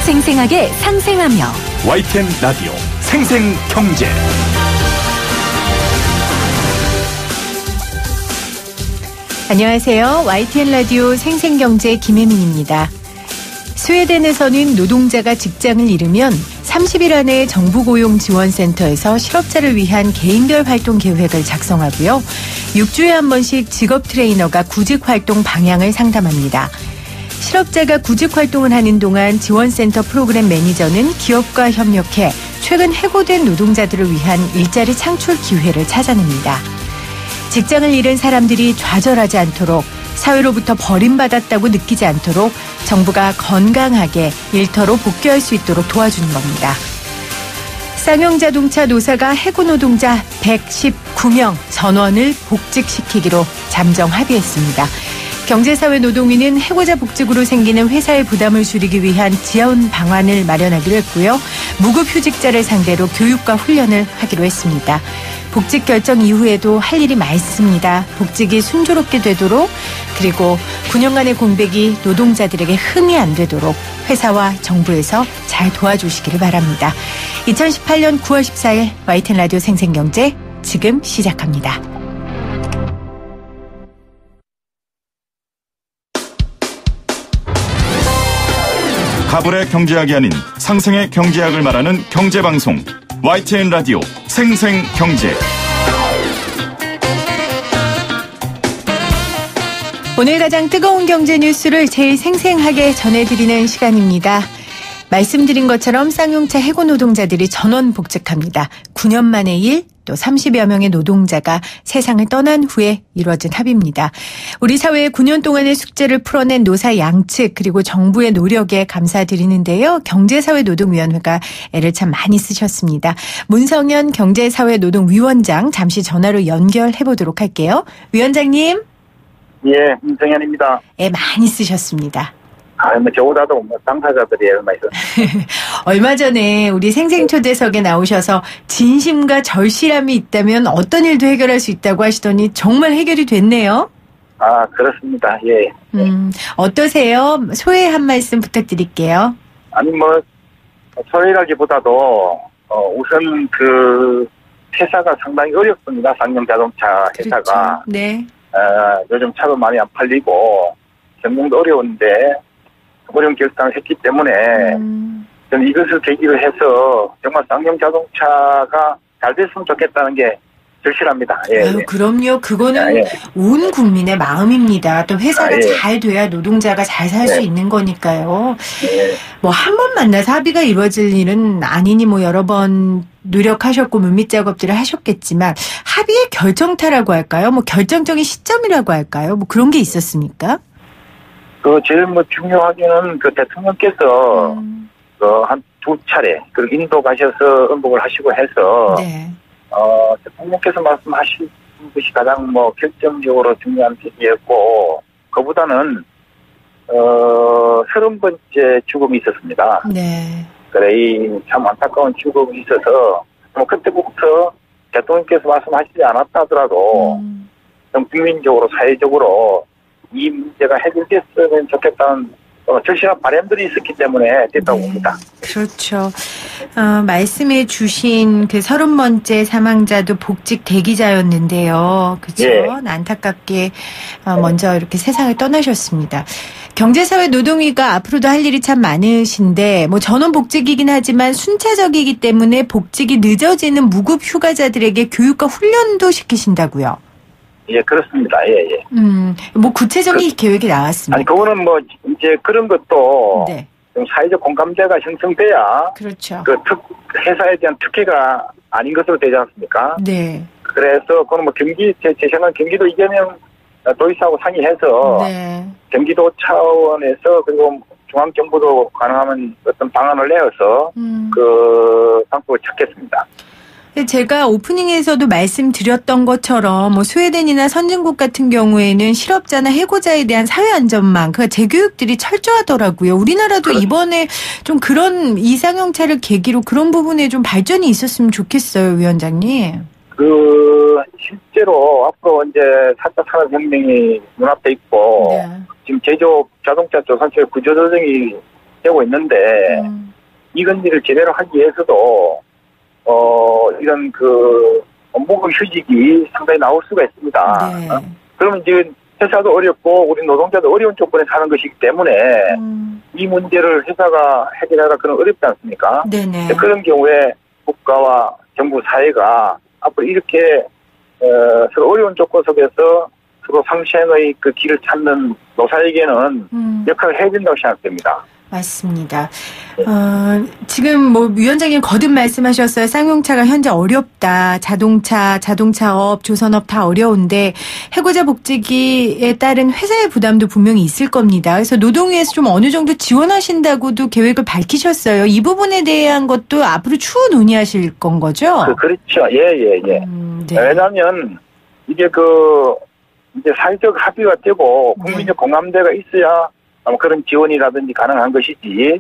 생생하게 상생하며 YTN 라디오 생생경제. 안녕하세요. YTN 라디오 생생경제 김혜민입니다. 스웨덴에서는 노동자가 직장을 잃으면 30일 안에 정부고용지원센터에서 실업자를 위한 개인별 활동 계획을 작성하고요. 6주에 한 번씩 직업 트레이너가 구직 활동 방향을 상담합니다. 실업자가 구직 활동을 하는 동안 지원센터 프로그램 매니저는 기업과 협력해 최근 해고된 노동자들을 위한 일자리 창출 기회를 찾아냅니다. 직장을 잃은 사람들이 좌절하지 않도록, 사회로부터 버림받았다고 느끼지 않도록 정부가 건강하게 일터로 복귀할 수 있도록 도와주는 겁니다. 쌍용자동차 노사가 해고 노동자 119명 전원을 복직시키기로 잠정 합의했습니다. 경제사회노동위는 해고자 복직으로 생기는 회사의 부담을 줄이기 위한 지원 방안을 마련하기로 했고요. 무급휴직자를 상대로 교육과 훈련을 하기로 했습니다. 복직 결정 이후에도 할 일이 많습니다. 복직이 순조롭게 되도록, 그리고 9년간의 공백이 노동자들에게 흠이 안 되도록 회사와 정부에서 잘 도와주시기를 바랍니다. 2018년 9월 14일 YTN 라디오 생생경제 지금 시작합니다. 가불의 경제학이 아닌 상생의 경제학을 말하는 경제방송 YTN 라디오 생생경제. 오늘 가장 뜨거운 경제 뉴스를 제일 생생하게 전해드리는 시간입니다. 말씀드린 것처럼 쌍용차 해고 노동자들이 전원 복직합니다. 9년 만의 일, 또 30여 명의 노동자가 세상을 떠난 후에 이루어진 합의입니다. 우리 사회의 9년 동안의 숙제를 풀어낸 노사 양측, 그리고 정부의 노력에 감사드리는데요. 경제사회노동위원회가 애를 참 많이 쓰셨습니다. 문성현 경제사회노동위원장 잠시 전화로 연결해보도록 할게요. 위원장님. 예, 문성현입니다. 애 많이 쓰셨습니다. 저보다도 당사자들이 얼마 있었어요. 얼마 전에 우리 생생초대석에 나오셔서 진심과 절실함이 있다면 어떤 일도 해결할 수 있다고 하시더니 정말 해결이 됐네요. 아, 그렇습니다. 예. 어떠세요? 소회 한 말씀 부탁드릴게요. 아니, 소외라기보다도, 우선 회사가 상당히 어렵습니다. 쌍용자동차 회사가. 그렇죠. 네. 요즘 차도 많이 안 팔리고, 경영도 어려운데, 어려운 결단을 했기 때문에 저는 이것을 계기로 해서 정말 쌍용자동차가 잘 됐으면 좋겠다는 게 절실합니다. 예, 아유, 그럼요. 그거는 온 국민의 마음입니다. 또 회사가 잘 돼야 노동자가 잘 살 수 있는 거니까요. 한 번 만나서 합의가 이루어질 일은 아니니 여러 번 노력하셨고 물밑 작업들을 하셨겠지만 합의의 결정타라고 할까요? 결정적인 시점이라고 할까요? 그런 게 있었습니까? 제일 중요하게는 대통령께서 한 2차례 인도 가셔서 언복을 하시고 해서 네. 대통령께서 말씀하신 것이 가장 결정적으로 중요한 계기였고, 그보다는 30번째 죽음이 있었습니다. 네. 그래, 참 안타까운 죽음이 있어서 그때부터 대통령께서 말씀하시지 않았다 하더라도 좀 국민적으로 사회적으로 이 문제가 해결됐으면 좋겠다는 절실한 바람들이 있었기 때문에 됐다고 봅니다. 그렇죠. 말씀해 주신 30번째 사망자도 복직 대기자였는데요. 그렇죠. 예. 안타깝게 먼저 이렇게 세상을 떠나셨습니다. 경제사회노동위가 앞으로도 할 일이 참 많으신데 전원 복직이긴 하지만 순차적이기 때문에 복직이 늦어지는 무급 휴가자들에게 교육과 훈련도 시키신다고요. 예, 그렇습니다. 예. 구체적인 계획이 나왔습니다. 아니, 그거는 이제 그런 것도 네. 좀 사회적 공감대가 형성돼야 그렇죠. 회사에 대한 특혜가 아닌 것으로 되지 않습니까? 네. 그래서 그건 제 생각은 경기도 이재명 도지사하고 상의해서 네. 경기도 차원에서 그리고 중앙정부도 가능하면 어떤 방안을 내어서 방법을 찾겠습니다. 제가 오프닝에서도 말씀드렸던 것처럼 스웨덴이나 선진국 같은 경우에는 실업자나 해고자에 대한 사회안전망, 재교육들이 철저하더라고요. 우리나라도 이번에 좀 그런 이상형차를 계기로 그런 부분에 좀 발전이 있었으면 좋겠어요, 위원장님. 실제로 앞으로 이제 4차 산업혁명이 눈앞에 있고, 네. 지금 제조업 자동차 쪽 사실 구조조정이 되고 있는데 이건 일을 제대로 하기 위해서도 이런 그 업무금 휴직이 상당히 나올 수가 있습니다. 네. 그러면 이제 회사도 어렵고 우리 노동자도 어려운 조건에 사는 것이기 때문에 이 문제를 회사가 해결하기가 그런 어렵지 않습니까? 네네. 그런 경우에 국가와 정부 사회가 앞으로 이렇게 서로 어려운 조건 속에서 서로 상생의 그 길을 찾는 노사에게는 역할을 해야 된다고 생각됩니다. 맞습니다. 지금 뭐 위원장님 거듭 말씀하셨어요. 쌍용차가 현재 어렵다. 자동차업, 조선업 다 어려운데 해고자 복지기에 따른 회사의 부담도 분명히 있을 겁니다. 그래서 노동위에서 좀 어느 정도 지원하신다고도 계획을 밝히셨어요. 이 부분에 대한 것도 앞으로 추후 논의하실 건 거죠? 그렇죠. 예. 네. 왜냐하면 이게 이제 사회적 합의가 되고 국민적 공감대가 있어야 그런 지원이라든지 가능한 것이지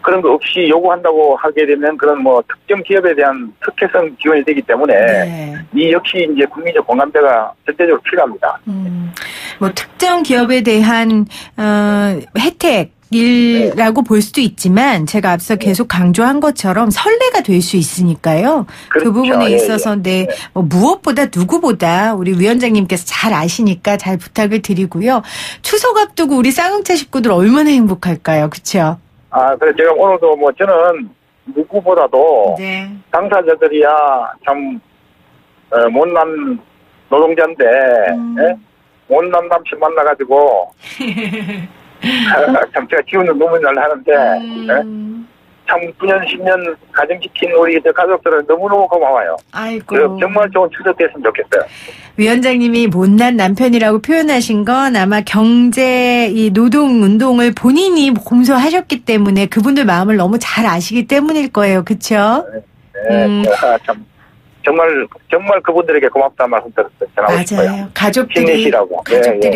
그런 거 없이 요구한다고 하게 되면 그런 뭐 특정 기업에 대한 특혜성 지원이 되기 때문에 이 역시 이제 국민적 공감대가 절대적으로 필요합니다. 뭐 특정 기업에 대한 혜택이라고 볼 수도 있지만 제가 앞서 계속 강조한 것처럼 선례가 될 수 있으니까요. 그렇죠. 그 부분에 있어서 뭐 무엇보다 누구보다 우리 위원장님께서 잘 아시니까 잘 부탁을 드리고요. 추석 앞두고 우리 쌍용차 식구들 얼마나 행복할까요? 그렇죠? 그래서 제가 오늘도 뭐 저는 누구보다도 당사자들이야 참 못난 노동자인데 못난 남친 만나가지고 참 제가 기운을 너무 잘 하는데 참 9년 10년 가정지킨 우리 가족들은 너무너무 고마워요. 아이고. 정말 좋은 추석 됐으면 좋겠어요. 위원장님이 못난 남편이라고 표현하신 건 아마 이 노동운동을 본인이 공소하셨기 때문에 그분들 마음을 너무 잘 아시기 때문일 거예요. 그렇죠? 네. 정말 그분들에게 고맙다는 말씀 전하고 싶어요. 맞아요. 가족들이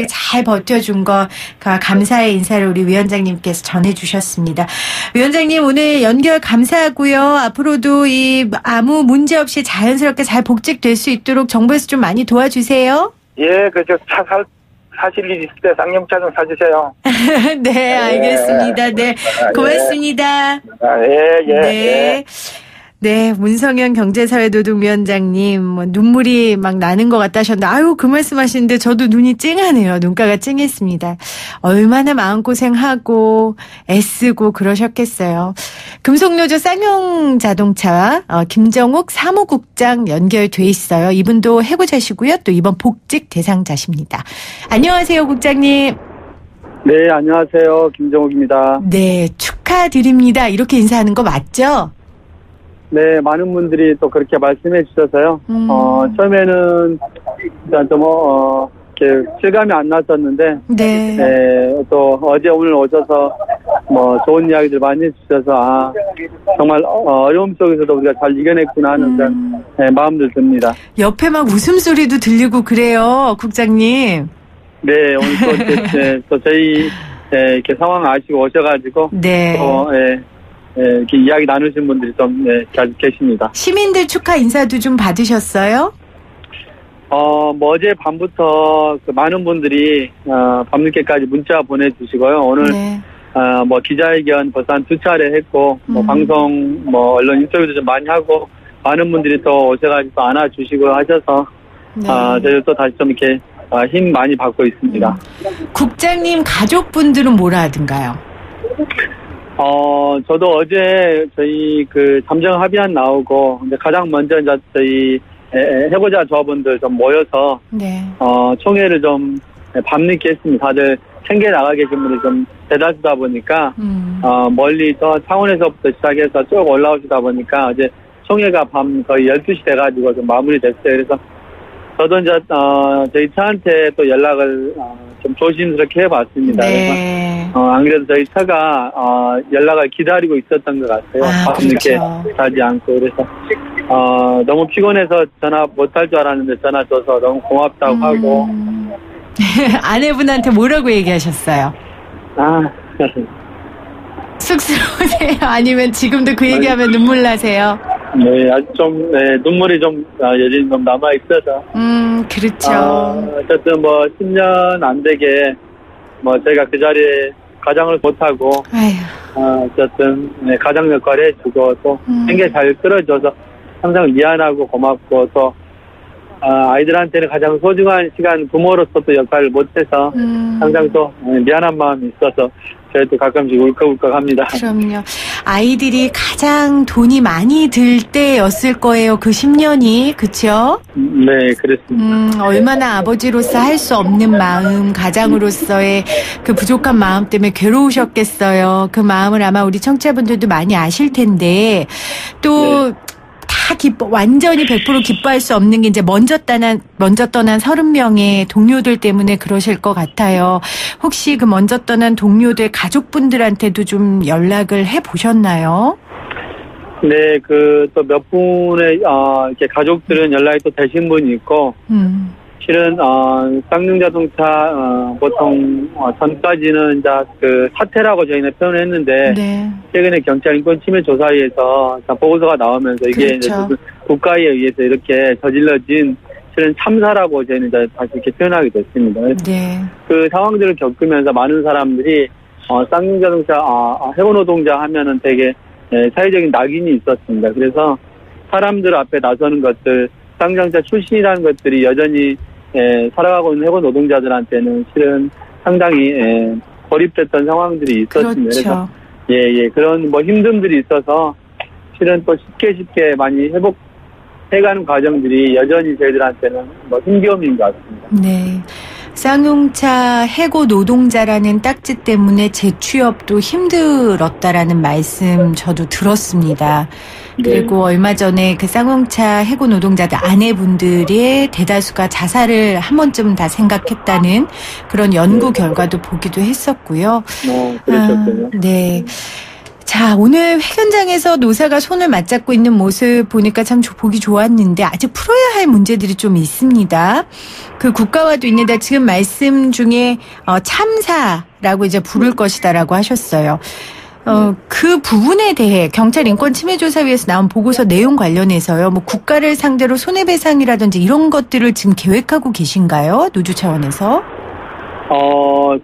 잘 버텨준 거 감사의 인사를 우리 위원장님께서 전해주셨습니다. 위원장님 오늘 연결 감사하고요. 앞으로도 아무 문제 없이 자연스럽게 잘 복직될 수 있도록 정부에서 좀 많이 도와주세요. 예, 차 사실 일 있을 때 쌍용차 좀 사주세요. 네, 알겠습니다. 네, 고맙습니다. 예. 네, 문성현 경제사회노동위원장님, 눈물이 막 나는 것 같다 하셨는데, 그 말씀 하시는데 저도 눈이 찡하네요. 눈가가 찡했습니다. 얼마나 마음고생하고, 애쓰고 그러셨겠어요. 금속노조 쌍용자동차, 김정욱 사무국장 연결돼 있어요. 이분도 해고자시고요. 또 이번 복직 대상자십니다. 안녕하세요, 국장님. 네, 안녕하세요. 김정욱입니다. 네, 축하드립니다. 이렇게 인사하는 거 맞죠? 네, 많은 분들이 또 그렇게 말씀해 주셔서요. 처음에는 일단 좀 이렇게 실감이 안 났었는데, 또 어제 오늘 오셔서 좋은 이야기들 많이 해주셔서 정말 어려움 속에서도 우리가 잘 이겨냈구나 하는 그런 마음들 듭니다. 옆에 막 웃음소리도 들리고 그래요, 국장님. 네, 오늘 또 저희 이렇게 상황 아시고 오셔가지고 이렇게 이야기 나누신 분들이 좀 잘 계십니다. 시민들 축하 인사도 좀 받으셨어요? 어제 밤부터 많은 분들이 밤늦게까지 문자 보내주시고요. 오늘 기자회견 벌써 한 2차례 했고 방송 언론 인터뷰도 좀 많이 하고 많은 분들이 또 오셔가지고 안아주시고 하셔서 저희 또 다시 좀 이렇게 힘 많이 받고 있습니다. 국장님 가족분들은 뭐라 하던가요? 저도 어제 저희 잠정 합의안 나오고 이제 가장 먼저 이제 저희 해고자 조합원들 좀 모여서 총회를 좀 밤늦게 했습니다. 다들 챙겨 나가 계신 분들이 좀 대다수다 보니까 멀리 저 창원에서부터 시작해서 쭉 올라오시다 보니까 어제 총회가 밤 거의 12시 돼가지고 좀 마무리됐어요. 그래서 저도 이제 저희 차한테 또 연락을 좀 조심스럽게 해봤습니다. 그래서 안 그래도 저희 차가 연락을 기다리고 있었던 것 같아요. 밤늦게 자지 않고. 그래서 너무 피곤해서 전화 못할 줄 알았는데 전화 줘서 너무 고맙다고 하고. 아내분한테 뭐라고 얘기하셨어요? 쑥스러우세요? 아니면 지금도 그 얘기하면 눈물 나세요? 네, 아주 눈물이 여전히 좀 남아있어서. 그렇죠. 어쨌든 10년 안 되게, 저희가 그 자리에 가장을 못하고, 어쨌든 가장 역할을 해주고 또 굉장히 잘 끌어줘서 항상 미안하고 고맙고 또 아이들한테는 가장 소중한 시간 부모로서 또 역할을 못해서 항상 또 미안한 마음이 있어서 저희도 가끔씩 울컥울컥합니다. 그럼요. 아이들이 가장 돈이 많이 들 때였을 거예요. 그 10년이. 그렇죠? 네, 그렇습니다. 얼마나 아버지로서 할 수 없는 마음, 가장으로서의 그 부족한 마음 때문에 괴로우셨겠어요. 그 마음을 아마 우리 청취자분들도 많이 아실 텐데 또 네. 다 완전히 100% 기뻐할 수 없는 게 이제 먼저 떠난 30명의 동료들 때문에 그러실 것 같아요. 혹시 그 먼저 떠난 동료들 가족분들한테도 좀 연락을 해 보셨나요? 네, 또 몇 분의 이렇게 가족들은 연락이 또 되신 분이 있고, 실은 쌍용자동차 보통 전까지는 이제 그 사태라고 저희는 표현을 했는데 네. 최근에 경찰 인권 침해 조사위에서 보고서가 나오면서 이게 그렇죠. 이제 국가에 의해서 이렇게 저질러진 실은 참사라고 저희는 이제 다시 이렇게 표현하게 됐습니다. 네. 그 상황들을 겪으면서 많은 사람들이 쌍용자동차 해고 노동자 하면은 되게 사회적인 낙인이 있었습니다. 그래서 사람들 앞에 나서는 것들, 쌍용자동차 출신이라는 것들이 여전히 살아가고 있는 해고 노동자들한테는 실은 상당히 고립됐던 상황들이 있었습니다. 그렇죠. 그래서 그런 힘듦들이 있어서 실은 또 쉽게 많이 회복해가는 과정들이 여전히 저희들한테는 힘겨움인 것 같습니다. 네. 쌍용차 해고 노동자라는 딱지 때문에 재취업도 힘들었다라는 말씀 저도 들었습니다. 그리고 네. 얼마 전에 그 쌍용차 해고 노동자들 아내분들의 대다수가 자살을 한 번쯤 다 생각했다는 그런 연구 결과도 보기도 했었고요. 그러셨군요. 네. 자, 오늘 회견장에서 노사가 손을 맞잡고 있는 모습 보니까 참 보기 좋았는데 아직 풀어야 할 문제들이 좀 있습니다. 그 국가와도 있는데 지금 말씀 중에 참사라고 이제 부를 것이다라고 하셨어요. 그 부분에 대해 경찰 인권침해조사위에서 나온 보고서 내용 관련해서요. 국가를 상대로 손해배상이라든지 이런 것들을 지금 계획하고 계신가요? 노조 차원에서?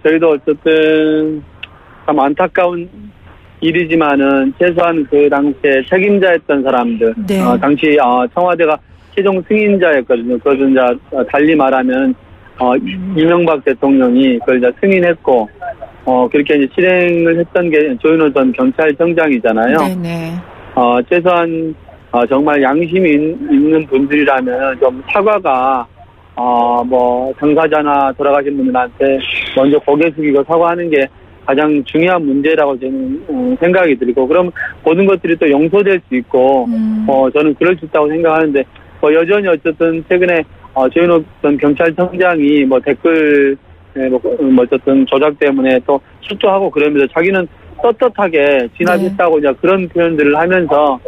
저희도 어쨌든 참 안타까운 일이지만은 최소한 그 당시에 책임자였던 사람들, 네. 당시 청와대가 최종 승인자였거든요. 그것은 이제 달리 말하면 이명박 대통령이 그걸 이제 승인했고 그렇게 이제 실행을 했던 게 조윤호 전 경찰청장이잖아요. 네네. 최소한 정말 양심이 있는 분들이라면 좀 사과가 당사자나 돌아가신 분들한테 먼저 고개 숙이고 사과하는 게 가장 중요한 문제라고 저는 생각이 들고, 그럼 모든 것들이 또 용서될 수 있고, 저는 그럴 수 있다고 생각하는데, 여전히 어쨌든 최근에 조윤호 전 경찰청장이 댓글 어쨌든 조작 때문에 또 출두하고 그러면서 자기는 떳떳하게 진압했다고 이제 그런 표현들을 하면서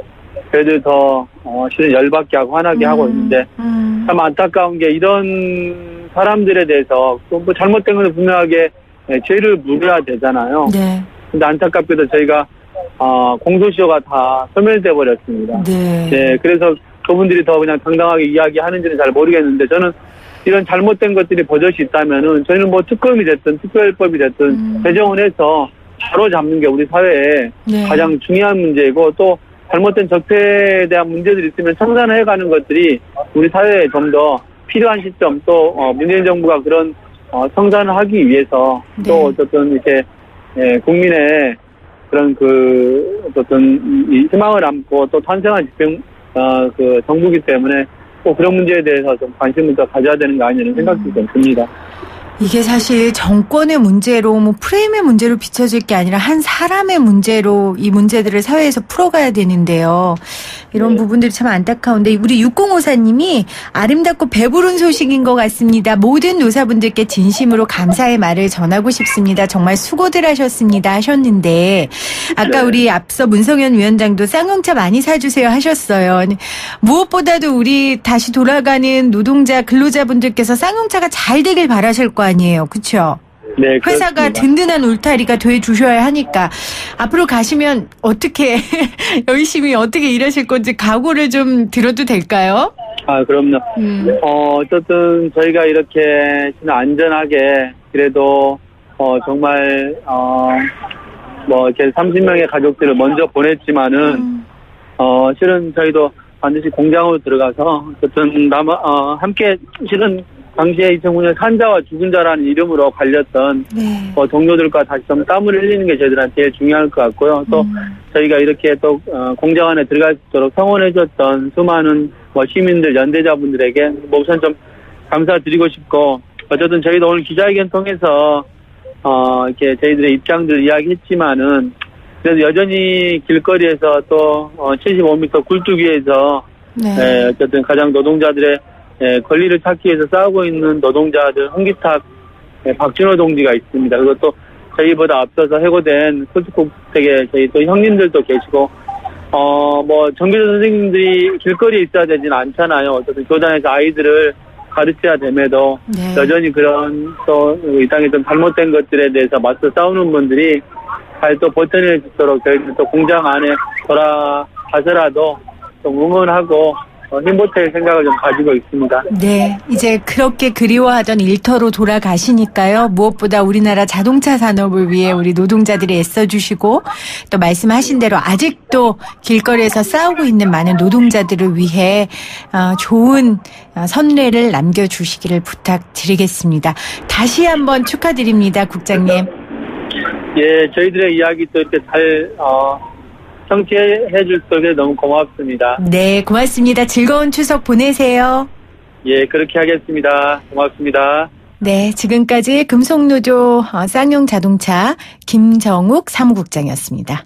저희들 더 실은 열받게 하고 화나게 하고 있는데, 참 안타까운 게 이런 사람들에 대해서 잘못된 건 분명하게 죄를 물어야 되잖아요. 네. 근데 안타깝게도 저희가 공소시효가 다 소멸돼 버렸습니다. 네. 네. 그래서 그분들이 더 그냥 당당하게 이야기하는지는 잘 모르겠는데, 저는 이런 잘못된 것들이 버젓이 있다면은 저희는 특검이 됐든 특별법이 됐든 제정을 해서 바로 잡는 게 우리 사회에 네. 가장 중요한 문제이고, 또 잘못된 적폐에 대한 문제들이 있으면 청산을 해가는 것들이 우리 사회에 좀 더 필요한 시점, 또 문재인 정부가 그런 청산을 하기 위해서 네. 또 어쨌든 이렇게 국민의 그런 어떤 이 희망을 안고 또 탄생한 그 정부이기 때문에 꼭 그런 문제에 대해서 좀 관심을 더 가져야 되는 거 아니냐는 생각도 좀 듭니다. 이게 사실 정권의 문제로 프레임의 문제로 비춰질 게 아니라 한 사람의 문제로 이 문제들을 사회에서 풀어가야 되는데요. 이런 부분들이 참 안타까운데 우리 6054님이 아름답고 배부른 소식인 것 같습니다. 모든 노사분들께 진심으로 감사의 말을 전하고 싶습니다. 정말 수고들 하셨습니다 하셨는데 아까 우리 앞서 문성현 위원장도 쌍용차 많이 사주세요 하셨어요. 무엇보다도 우리 다시 돌아가는 노동자 근로자분들께서 쌍용차가 잘 되길 바라실 거 아니에요. 그렇죠? 네, 회사가 그렇습니다. 든든한 울타리가 돼 주셔야 하니까 앞으로 가시면 어떻게 열심히 어떻게 일하실 건지 각오를 좀 들어도 될까요? 그럼요. 어쨌든 저희가 이렇게 안전하게 그래도 정말 이렇게 30명의 가족들을 먼저 보냈지만은, 실은 저희도 반드시 공장으로 들어가서, 어쨌든 함께, 실은 당시에 2009년 산자와 죽은 자라는 이름으로 갈렸던, 동료들과 다시 좀 땀을 흘리는 게 저희들한테 제일 중요할 것 같고요. 또, 저희가 이렇게 또, 공장 안에 들어갈 수 있도록 성원해줬던 수많은 시민들, 연대자분들에게 우선 좀 감사드리고 싶고, 어쨌든 저희도 오늘 기자회견 통해서, 이렇게 저희들의 입장들 이야기했지만은, 그래도 여전히 길거리에서 또, 75m 굴뚝위에서, 어쨌든 가장 노동자들의 권리를 찾기 위해서 싸우고 있는 노동자들, 홍기탁, 박준호 동지가 있습니다. 그리고 또, 저희보다 앞서서 해고된 소축국택의 저희 또 형님들도 계시고, 정규조 선생님들이 길거리에 있어야 되지는 않잖아요. 어쨌든 교단에서 아이들을 가르쳐야 됨에도 여전히 그런 또 이 땅에 좀 잘못된 것들에 대해서 맞서 싸우는 분들이 잘 또 버텨낼 수 있도록 저희들 또 공장 안에 돌아가서라도 좀 응원하고 힘보탤 생각을 좀 가지고 있습니다. 네, 이제 그렇게 그리워하던 일터로 돌아가시니까요. 무엇보다 우리나라 자동차 산업을 위해 우리 노동자들이 애써주시고 또 말씀하신 대로 아직도 길거리에서 싸우고 있는 많은 노동자들을 위해 좋은 선례를 남겨주시기를 부탁드리겠습니다. 다시 한번 축하드립니다, 국장님. 예, 저희들의 이야기 또 이렇게 잘 청취해 줄 수 있어서 너무 고맙습니다. 네, 고맙습니다. 즐거운 추석 보내세요. 예, 그렇게 하겠습니다. 고맙습니다. 네, 지금까지 금속노조 쌍용자동차 김정욱 사무국장이었습니다.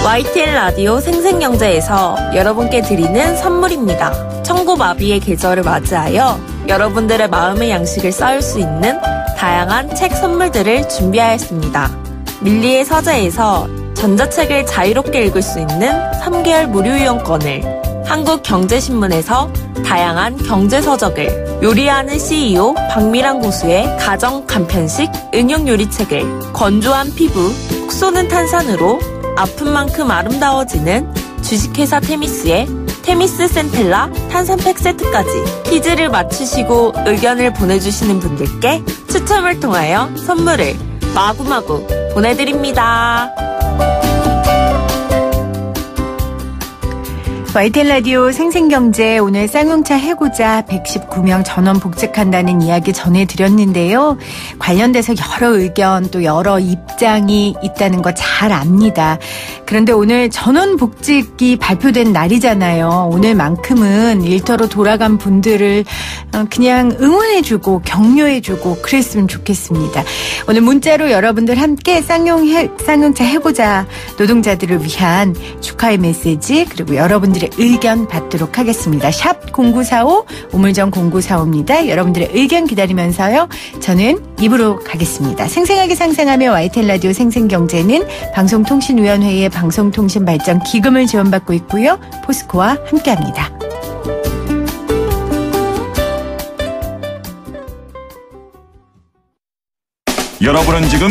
YTN 라디오 생생경제에서 여러분께 드리는 선물입니다. 청고마비의 계절을 맞이하여 여러분들의 마음의 양식을 쌓을 수 있는 다양한 책 선물들을 준비하였습니다. 밀리의 서재에서 전자책을 자유롭게 읽을 수 있는 3개월 무료 이용권을, 한국경제신문에서 다양한 경제서적을, 요리하는 CEO 박미란 고수의 가정 간편식 응용 요리책을, 건조한 피부 톡 쏘는 탄산으로 아픈 만큼 아름다워지는 주식회사 테미스의 테미스 센텔라 탄산팩 세트까지 퀴즈를 맞추시고 의견을 보내주시는 분들께 추첨을 통하여 선물을 마구마구 보내드립니다. YTN 라디오 생생경제, 오늘 쌍용차 해고자 119명 전원 복직한다는 이야기 전해드렸는데요. 관련돼서 여러 의견 또 여러 입장이 있다는 거 잘 압니다. 그런데 오늘 전원 복직이 발표된 날이잖아요. 오늘만큼은 일터로 돌아간 분들을 그냥 응원해주고 격려해주고 그랬으면 좋겠습니다. 오늘 문자로 여러분들 함께 쌍용차 해고자 노동자들을 위한 축하의 메시지 그리고 여러분들의 의견 받도록 하겠습니다. 샵 0945 우물정 0945입니다. 여러분들의 의견 기다리면서요. 저는 입으로 가겠습니다. 생생하게 상상하며 YTN 라디오 생생경제는 방송통신위원회의 방송통신발전기금을 지원받고 있고요. 포스코와 함께합니다. 여러분은 지금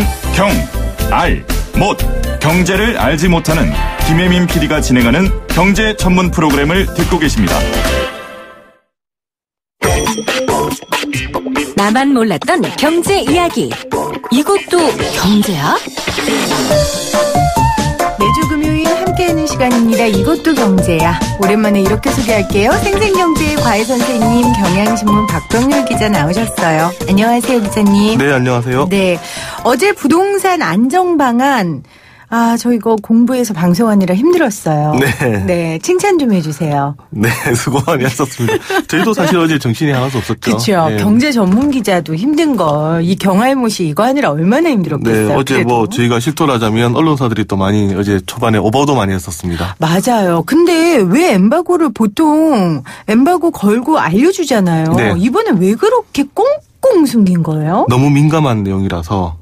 경제를 알지 못하는 김혜민 PD가 진행하는 경제 전문 프로그램을 듣고 계십니다. 나만 몰랐던 경제 이야기. 이것도 경제야? 매주 금요일 함께하는 시간입니다. 이것도 경제야. 오랜만에 이렇게 소개할게요. 생생경제의 과외 선생님, 경향신문 박병률 기자 나오셨어요. 안녕하세요, 기자님. 네, 안녕하세요. 네, 어제 부동산 안정방안 저 이거 공부해서 방송하느라 힘들었어요. 네. 네, 칭찬 좀 해주세요. 네, 수고 많이 하셨습니다. 저희도 사실 어제 정신이 하나도 없었죠. 그렇죠. 네. 경제 전문 기자도 힘든 거, 이 경할못이 이거 하느라 얼마나 힘들었겠어요. 네, 어제 그래도. 저희가 실토를 하자면 언론사들이 또 많이 어제 초반에 오버도 많이 했었습니다. 맞아요. 근데 왜 엠바고를 보통 엠바고 걸고 알려주잖아요. 네. 이번에 왜 그렇게 꽁꽁 숨긴 거예요? 너무 민감한 내용이라서.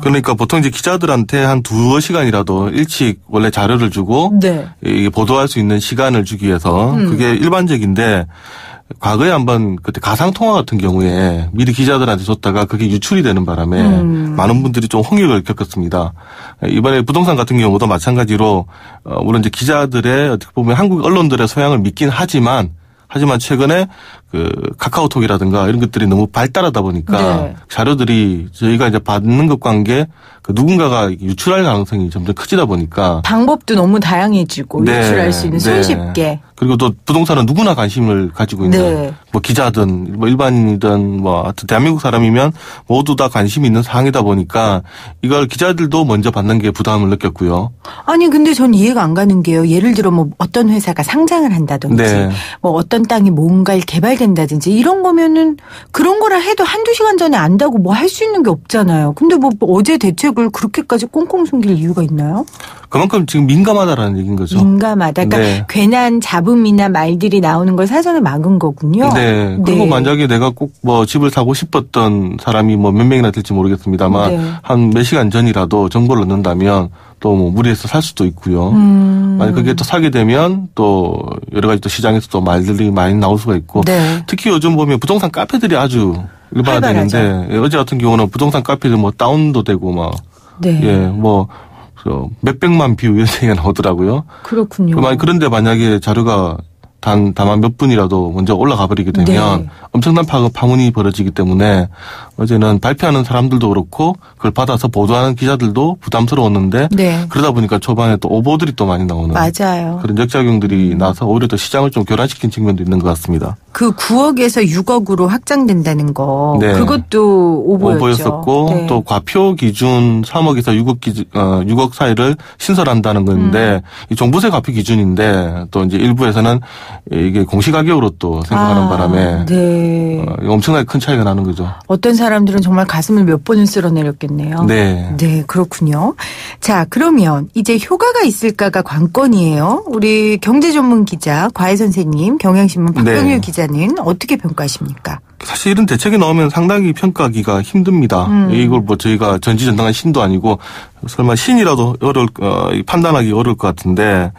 그러니까 보통 이제 기자들한테 한 2시간이라도 일찍 원래 자료를 주고 네. 이게 보도할 수 있는 시간을 주기 위해서 그게 일반적인데 과거에 한번 그때 가상통화 같은 경우에 미리 기자들한테 줬다가 그게 유출이 되는 바람에 많은 분들이 좀 홍역을 겪었습니다. 이번에 부동산 같은 경우도 마찬가지로 물론 이제 기자들의 어떻게 보면 한국 언론들의 소양을 믿긴 하지만 최근에 카카오톡이라든가 이런 것들이 너무 발달하다 보니까 네. 자료들이 저희가 이제 받는 것과 관계 누군가가 유출할 가능성이 점점 커지다 보니까 방법도 너무 다양해지고 네. 유출할 수 있는 손쉽게 네. 그리고 또 부동산은 누구나 관심을 가지고 있는 네. 뭐 기자든 뭐 일반인이든 뭐 하여튼 대한민국 사람이면 모두 다 관심이 있는 사항이다 보니까 이걸 기자들도 먼저 받는 게 부담을 느꼈고요. 아니 근데 전 이해가 안 가는 게요. 예를 들어 뭐 어떤 회사가 상장을 한다든지 네. 뭐 어떤 땅이 뭔가 개발된다든지 이런 거면은 그런 거라 해도 한두 시간 전에 안다고 뭐 할 수 있는 게 없잖아요. 근데 뭐 어제 대책을 그렇게까지 꽁꽁 숨길 이유가 있나요? 그만큼 지금 민감하다라는 얘기인 거죠. 민감하다. 그러니까 네. 괜한 잡음이나 말들이 나오는 걸 사전에 막은 거군요. 네. 그리고 네. 만약에 내가 꼭 뭐 집을 사고 싶었던 사람이 뭐 몇 명이나 될지 모르겠습니다만 네. 한 몇 시간 전이라도 정보를 얻는다면 또 뭐 무리해서 살 수도 있고요. 만약 그게 또 사게 되면 또 여러 가지 또 시장에서 또 말들이 많이 나올 수가 있고 네. 특히 요즘 보면 부동산 카페들이 아주 일반화되는데 어제 같은 경우는 부동산 카페들 뭐 다운도 되고 막 네. 예, 뭐 몇백만 뷰 이런 얘기가 나오더라고요. 그렇군요. 그런데 만약에 자료가 다만 몇 분이라도 먼저 올라가 버리게 되면 네. 엄청난 파문이 벌어지기 때문에 어제는 발표하는 사람들도 그렇고 그걸 받아서 보도하는 기자들도 부담스러웠는데 네. 그러다 보니까 초반에 또 오보들이 또 많이 나오는 맞아요. 그런 역작용들이 나서 오히려 더 시장을 좀 교란시킨 측면도 있는 것 같습니다. 그 9억에서 6억으로 확장된다는 거 네. 그것도 오보였었고 네. 또 과표 기준 3억에서 6억 사이를 신설한다는 건데 이 종부세 과표 기준인데 또 이제 일부에서는 이게 공시가격으로 또 생각하는 바람에 네. 엄청나게 큰 차이가 나는 거죠. 어떤 사람들은 정말 가슴을 몇 번을 쓸어내렸겠네요. 네. 네, 그렇군요. 자, 그러면 이제 효과가 있을까가 관건이에요. 우리 경제 전문 기자 과외 선생님, 경향신문 박병일 네. 기자는 어떻게 평가하십니까? 사실 이런 대책이 나오면 상당히 평가하기가 힘듭니다. 이걸 뭐 저희가 전지전능한 신도 아니고 설마 신이라도 판단하기 어려울 것 같은데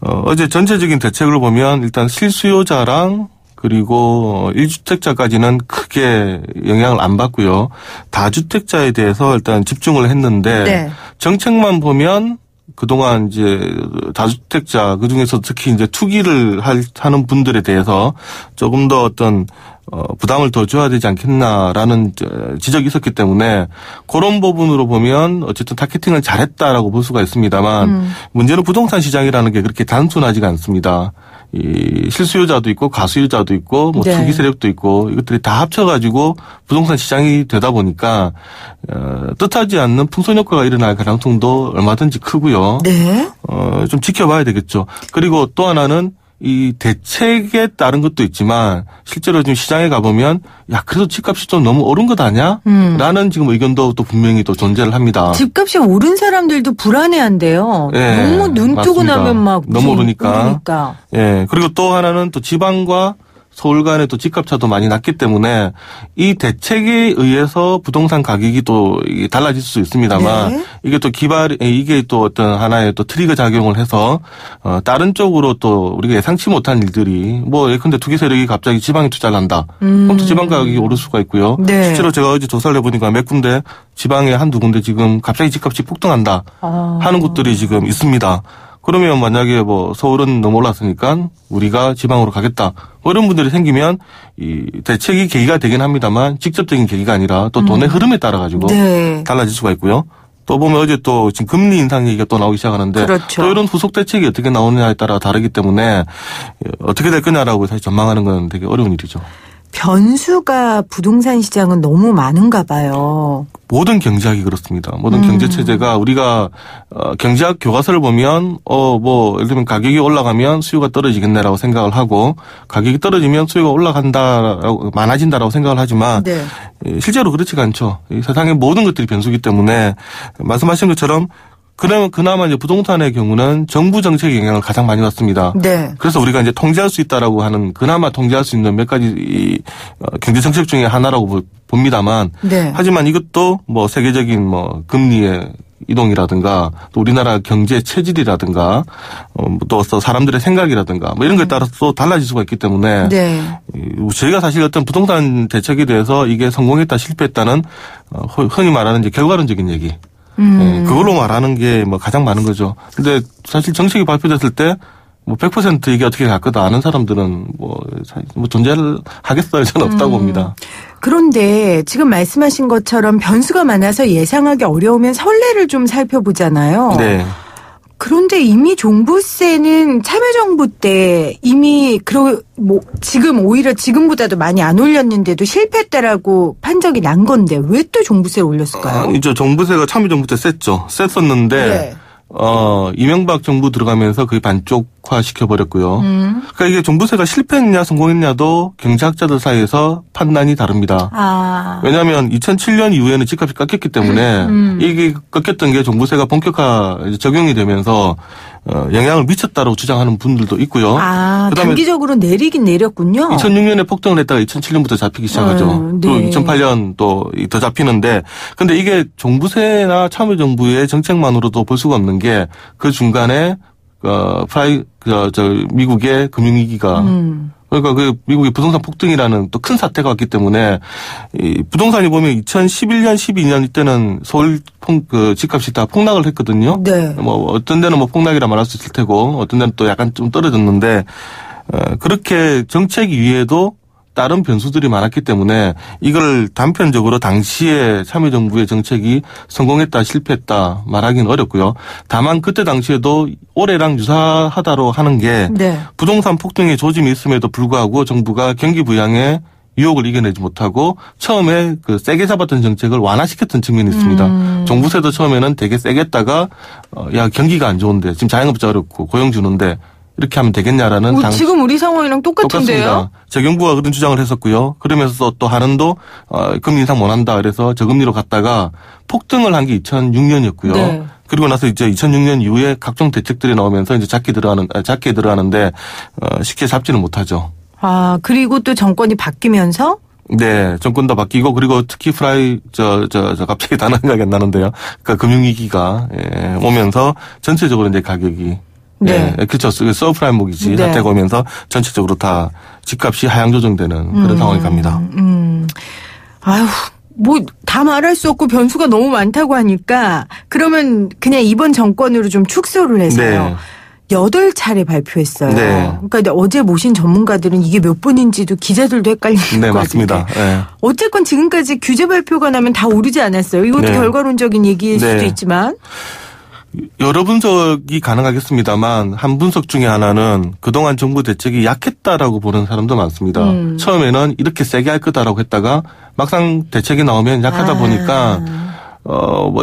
어제 전체적인 대책을 보면 일단 실수요자랑 그리고 1주택자까지는 크게 영향을 안 받고요. 다주택자에 대해서 일단 집중을 했는데 네. 정책만 보면 그동안 이제 다주택자 그중에서 특히 이제 투기를 하는 분들에 대해서 조금 더 어떤 부담을 더 줘야 되지 않겠나라는 지적이 있었기 때문에 그런 부분으로 보면 어쨌든 타겟팅을 잘했다라고 볼 수가 있습니다만 문제는 부동산 시장이라는 게 그렇게 단순하지가 않습니다. 이 실수요자도 있고 가수요자도 있고 뭐 네. 투기 세력도 있고 이것들이 다 합쳐가지고 부동산 시장이 되다 보니까 뜻하지 않는 풍선 효과가 일어날 가능성도 얼마든지 크고요. 네. 좀 지켜봐야 되겠죠. 그리고 또 하나는 이 대책에 따른 것도 있지만 실제로 지금 시장에 가보면 야 그래도 집값이 좀 너무 오른 것 아니야? 라는 지금 의견도 또 분명히 또 존재를 합니다. 집값이 오른 사람들도 불안해한대요. 네, 너무 눈 뜨고 맞습니다. 나면 막 너무 오르니까. 예. 그리고 또 하나는 또 지방과 서울 간의 또 집값 차도 많이 났기 때문에 이 대책에 의해서 부동산 가격이 또 달라질 수 있습니다만 네. 이게 또 어떤 하나의 또 트리거 작용을 해서 다른 쪽으로 또 우리가 예상치 못한 일들이 뭐 예컨대 투기 세력이 갑자기 지방에 투자를 한다. 그럼 또 지방 가격이 오를 수가 있고요. 네. 실제로 제가 어제 조사를 해보니까 몇 군데 지방에 한두 군데 지금 갑자기 집값이 폭등한다 하는 곳들이 지금 있습니다. 그러면 만약에 뭐 서울은 너무 올랐으니까 우리가 지방으로 가겠다. 뭐 이런 분들이 생기면 이 대책이 계기가 되긴 합니다만 직접적인 계기가 아니라 또 돈의 흐름에 따라 가지고 네. 달라질 수가 있고요. 또 보면 어제 또 지금 금리 인상 얘기가 또 나오기 시작하는데 그렇죠. 또 이런 후속 대책이 어떻게 나오느냐에 따라 다르기 때문에 어떻게 될 거냐라고 사실 전망하는 건 되게 어려운 일이죠. 변수가 부동산 시장은 너무 많은가 봐요. 모든 경제학이 그렇습니다. 모든 경제 체제가 우리가 경제학 교과서를 보면 뭐 예를 들면 가격이 올라가면 수요가 떨어지겠네라고 생각을 하고 가격이 떨어지면 수요가 올라간다라고 많아진다라고 생각을 하지만 네. 실제로 그렇지가 않죠. 이 세상의 모든 것들이 변수기 때문에 말씀하신 것처럼 그나마 이제 부동산의 경우는 정부 정책의 영향을 가장 많이 받습니다. 네. 그래서 우리가 이제 통제할 수 있다라고 하는 그나마 통제할 수 있는 몇 가지 경제 정책 중에 하나라고 봅니다만, 네. 하지만 이것도 뭐 세계적인 뭐 금리의 이동이라든가 또 우리나라 경제 체질이라든가 또 사람들의 생각이라든가 뭐 이런 것에 따라서 또 달라질 수가 있기 때문에 네. 저희가 사실 어떤 부동산 대책에 대해서 이게 성공했다 실패했다는 흔히 말하는 이제 결과론적인 얘기. 그걸로 말하는 게 뭐 가장 많은 거죠. 근데 사실 정책이 발표됐을 때 뭐 100% 이게 어떻게 갈 거다 아는 사람들은 뭐 존재를 하겠어요. 저는 없다고 봅니다. 그런데 지금 말씀하신 것처럼 변수가 많아서 예상하기 어려우면 선례를 좀 살펴보잖아요. 네. 그런데 이미 종부세는 참여정부 때 이미 지금 오히려 지금보다도 많이 안 올렸는데도 실패했다라고 판정이 난 건데 왜 또 종부세를 올렸을까요? 이제 종부세가 참여정부 때 셌었는데 네. 이명박 정부 들어가면서 거의 반쪽화 시켜버렸고요. 그러니까 이게 종부세가 실패했냐 성공했냐도 경제학자들 사이에서 판단이 다릅니다. 왜냐하면 2007년 이후에는 집값이 깎였기 때문에 이게 깎였던 게 종부세가 본격화 적용이 되면서 영향을 미쳤다고 주장하는 분들도 있고요. 그다음에 단기적으로 내리긴 내렸군요. 2006년에 폭등을 했다가 2007년부터 잡히기 시작하죠. 또 2008년 또 더 잡히는데 근데 이게 종부세나 참여정부의 정책만으로도 볼 수가 없는 게 그 중간에 미국의 금융위기가 그러니까 그 미국의 부동산 폭등이라는 또 큰 사태가 왔기 때문에 이 부동산이 보면 2011년, 12년 이때는 서울 집값이 다 폭락을 했거든요. 네. 뭐 어떤 데는 뭐 폭락이라 말할 수 있을 테고 어떤 데는 또 약간 좀 떨어졌는데 그렇게 정책 위에도 다른 변수들이 많았기 때문에 이걸 단편적으로 당시에 참여정부의 정책이 성공했다 실패했다 말하기는 어렵고요. 다만 그때 당시에도 올해랑 유사하다로 하는 게 네. 부동산 폭등의 조짐이 있음에도 불구하고 정부가 경기 부양에 유혹을 이겨내지 못하고 처음에 그 세게 잡았던 정책을 완화시켰던 측면이 있습니다. 종부세도 처음에는 되게 세게 했다가 야 경기가 안 좋은데 지금 자영업자 어렵고 고용 주는데 이렇게 하면 되겠냐라는 지금 우리 상황이랑 똑같은데요? 똑같습니다. 재경부가 그런 주장을 했었고요. 그러면서 또 한은도 금리 인상 못한다 그래서 저금리로 갔다가 폭등을 한 게 2006년이었고요. 네. 그리고 나서 이제 2006년 이후에 각종 대책들이 나오면서 이제 작게 들어가는데 쉽게 잡지는 못하죠. 그리고 또 정권이 바뀌면서 네, 정권도 바뀌고 그리고 특히 갑자기 단어 생각이 안 나는데요. 그러니까 금융위기가 오면서 전체적으로 이제 가격이 네. 그렇죠. 서브프라임 모기지 네. 사태가 오면서 전체적으로 다 집값이 하향 조정되는 그런 상황이 갑니다. 다 말할 수 없고 변수가 너무 많다고 하니까 그러면 그냥 이번 정권으로 좀 축소를 해서요. 네. 8차례 발표했어요. 네. 그러니까 어제 모신 전문가들은 이게 몇 번인지도 기자들도 헷갈리는 것 같아요. 네, 맞습니다. 네. 어쨌건 지금까지 규제 발표가 나면 다 오르지 않았어요. 이것도 결과론적인 얘기일 수도 있지만. 여러 분석이 가능하겠습니다만 한 분석 중에 하나는 그동안 정부 대책이 약했다라고 보는 사람도 많습니다. 처음에는 이렇게 세게 할 거다라고 했다가 막상 대책이 나오면 약하다 보니까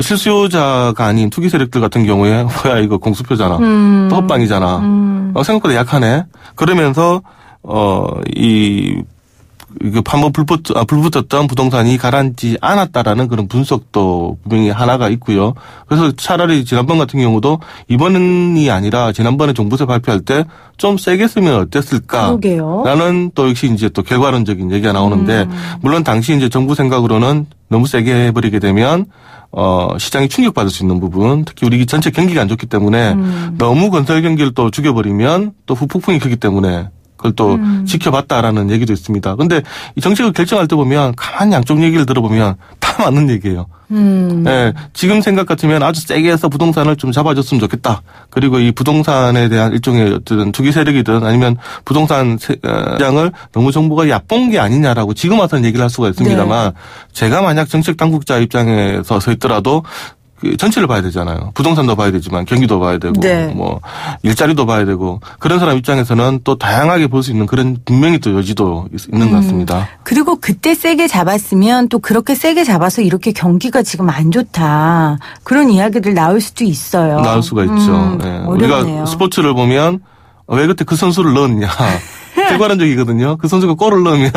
실수요자가 아닌 투기 세력들 같은 경우에 뭐야 이거 공수표잖아. 또 헛방이잖아. 생각보다 약하네. 그러면서 한번 불 붙었던 부동산이 가라앉지 않았다라는 그런 분석도 분명히 하나가 있고요. 그래서 차라리 지난번 같은 경우도 이번이 아니라 지난번에 종부세 발표할 때 좀 세게 쓰면 어땠을까? 그러게요. 라는 또 역시 이제 또 결과론적인 얘기가 나오는데 물론 당시 이제 정부 생각으로는 너무 세게 해버리게 되면 시장이 충격받을 수 있는 부분, 특히 우리 전체 경기가 안 좋기 때문에 너무 건설 경기를 또 죽여버리면 또 후폭풍이 크기 때문에 그걸 또 지켜봤다라는 얘기도 있습니다. 그런데 이 정책을 결정할 때 보면 가만히 양쪽 얘기를 들어보면 다 맞는 얘기예요. 네, 지금 생각 같으면 아주 세게 해서 부동산을 좀 잡아줬으면 좋겠다. 그리고 이 부동산에 대한 일종의 어떤 투기 세력이든 아니면 부동산 시장을 너무 정부가 얕본 게 아니냐라고 지금 와서는 얘기를 할 수가 있습니다만 제가 만약 정책 당국자 입장에서 서 있더라도 전체를 봐야 되잖아요. 부동산도 봐야 되지만 경기도 봐야 되고 뭐 일자리도 봐야 되고 그런 사람 입장에서는 또 다양하게 볼 수 있는 그런 분명히 또 여지도 있는 것 같습니다. 그리고 그때 세게 잡았으면 또 그렇게 세게 잡아서 이렇게 경기가 지금 안 좋다. 그런 이야기들 나올 수도 있어요. 나올 수가 있죠. 네. 우리가 스포츠를 보면 왜 그때 그 선수를 넣었냐. 결과론적이거든요. 그 선수가 골을 넣으면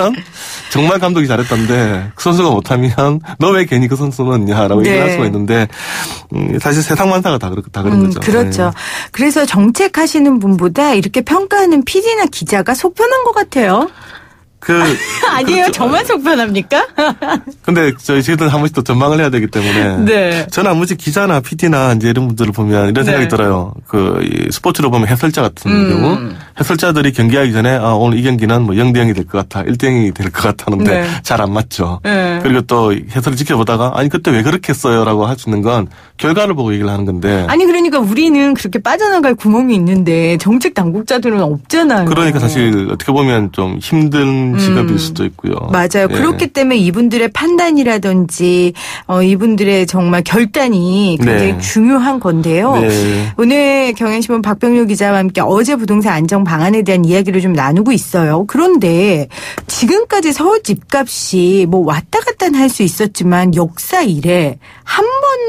정말 감독이 잘했던데 그 선수가 못하면 너 왜 괜히 그 선수 넣었냐라고 얘기를 할 수가 있는데 사실 세상 만사가 다 그런 거죠. 그렇죠. 그래서 정책하시는 분보다 이렇게 평가하는 PD나 기자가 속 편한 것 같아요. 아니에요. 저만 속편합니까? 근데 저희들 한 번씩 또 전망을 해야 되기 때문에. 네. 저는 한 번씩 기자나 PD나 이제 이런 분들을 보면 이런 생각이 들어요. 이 스포츠로 보면 해설자 같은 경우. 해설자들이 경기하기 전에 오늘 이 경기는 뭐 0대0이 될 것 같아. 1대0이 될 것 같았는데 잘 안 맞죠. 그리고 또 해설을 지켜보다가 아니 그때 왜 그렇게 했어요 라고 할 수 있는 건 결과를 보고 얘기를 하는 건데. 아니 그러니까 우리는 그렇게 빠져나갈 구멍이 있는데 정책 당국자들은 없잖아요. 그러니까 사실 어떻게 보면 좀 힘든 직업일 수도 있고요. 맞아요. 예. 그렇기 때문에 이분들의 판단이라든지 이분들의 정말 결단이 굉장히 중요한 건데요. 네. 오늘 경향신문 박병효 기자와 함께 어제 부동산 안정 방안에 대한 이야기를 좀 나누고 있어요. 그런데 지금까지 서울 집값이 뭐 왔다 갔다 할 수 있었지만 역사 이래 한